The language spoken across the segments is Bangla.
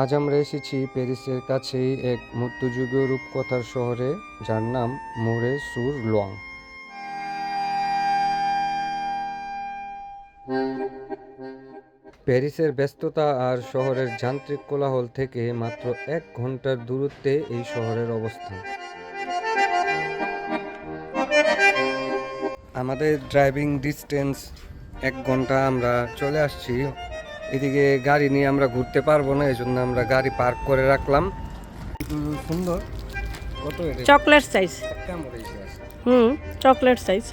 আজ আমরা এসেছি প্যারিসের কাছেই এক মধ্যযুগীয় রূপকথার শহরে, যার নাম মোরে সুর লোয়াং। প্যারিসের ব্যস্ততা আর শহরের যান্ত্রিক কোলাহল থেকে মাত্র 1 ঘন্টার দূরত্বে এই শহরের অবস্থান। আমাদের ড্রাইভিং ডিস্টেন্স 1 ঘন্টা, আমরা চলে আসছি। এদিকে গাড়ি নিয়ে আমরা ঘুরতে পারবো না, এই জন্য আমরা গাড়ি পার্ক করে রাখলাম। সুন্দর, কত চকলেট সাইজ। Chocolate size.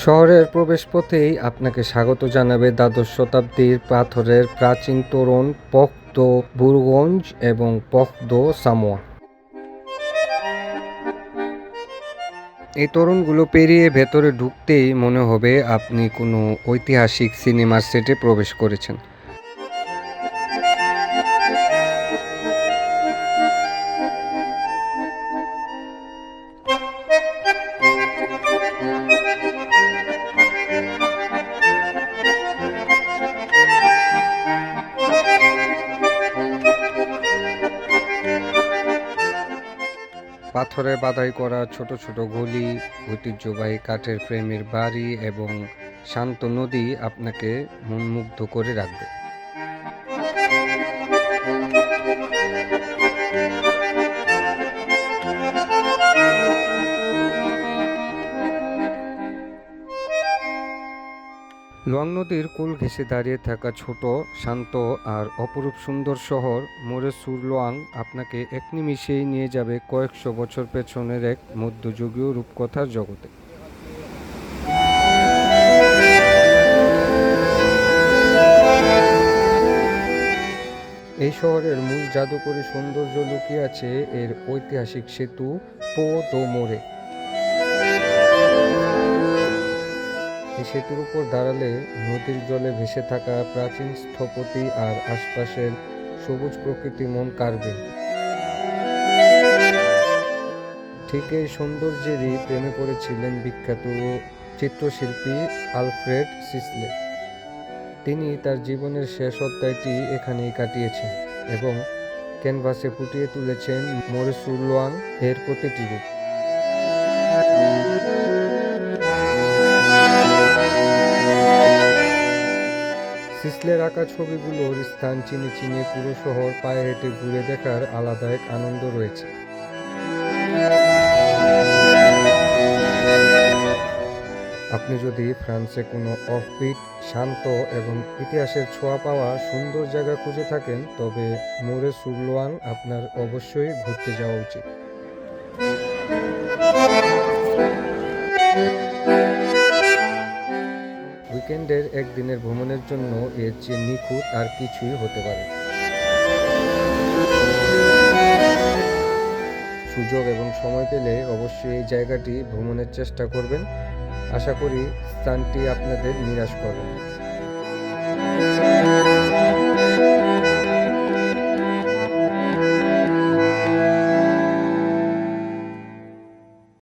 শহরের প্রবেশপথেই আপনাকে স্বাগত জানাবে দ্বাদশ শতাব্দীর পাথরের প্রাচীন তোরণ পথ দো বুরগঞ্জ এবং পথ দো সামোয়া। এই তোরণগুলো পেরিয়ে ভেতরে ঢুকতেই মনে হবে আপনি কোনো ঐতিহাসিক সিনেমার সেটে প্রবেশ করেছেন। পাথরে বাধাই করা ছোট ছোট গলি, ঐতিহ্যবাহী কাঠের ফ্রেমের বাড়ি এবং শান্ত নদী আপনাকে মনমুগ্ধ করে রাখবে। লোয়াং নদীর কুল ঘেঁষে দাঁড়িয়ে থাকা ছোট, শান্ত আর অপরূপ সুন্দর শহর মোরে সুর লোয়াং আপনাকে এক নিমিষেই নিয়ে যাবে কয়েকশো বছর পেছনের এক মধ্যযুগীয় রূপকথার জগতে। এই শহরের মূল জাদুকরী সৌন্দর্য লুকিয়ে আছে এর ঐতিহাসিক সেতু পো দো মোরে। এই সেতুর উপর দাঁড়ালে নদীর জলে ভেসে থাকা প্রাচীন স্থপতি আর আশপাশের সবুজ প্রকৃতি মন কাড়বে। ঠিক এই সৌন্দর্যেরই প্রেমে পড়েছিলেন বিখ্যাত চিত্রশিল্পী আলফ্রেড সিসলে। তিনি তার জীবনের শেষ অধ্যায়টি এখানেই কাটিয়েছেন এবং ক্যানভাসে ফুটিয়ে তুলেছেন মোরে সুর লোয়াং এর প্রতিটি রূপ। সিসলের আঁকা ছবিগুলোর স্থান চিনে চিনে পুরো শহর পায়ে হেঁটে ঘুরে দেখার আলাদা এক আনন্দ রয়েছে। আপনি যদি ফ্রান্সে কোনো অফবিট, শান্ত এবং ইতিহাসের ছোঁয়া পাওয়া সুন্দর জায়গা খুঁজে থাকেন, তবে মোরে সুর লোয়াং আপনার অবশ্যই ঘুরতে যাওয়া উচিত। উইকেন্ডের একদিনের ভ্রমণের জন্য এর চেয়ে নিখুঁত আর কিছুই হতে পারে। সুযোগ এবং সময় পেলে অবশ্যই এই জায়গাটি ভ্রমণের চেষ্টা করবেন। আশা করি স্থানটি আপনাদের নিরাশ করবে না।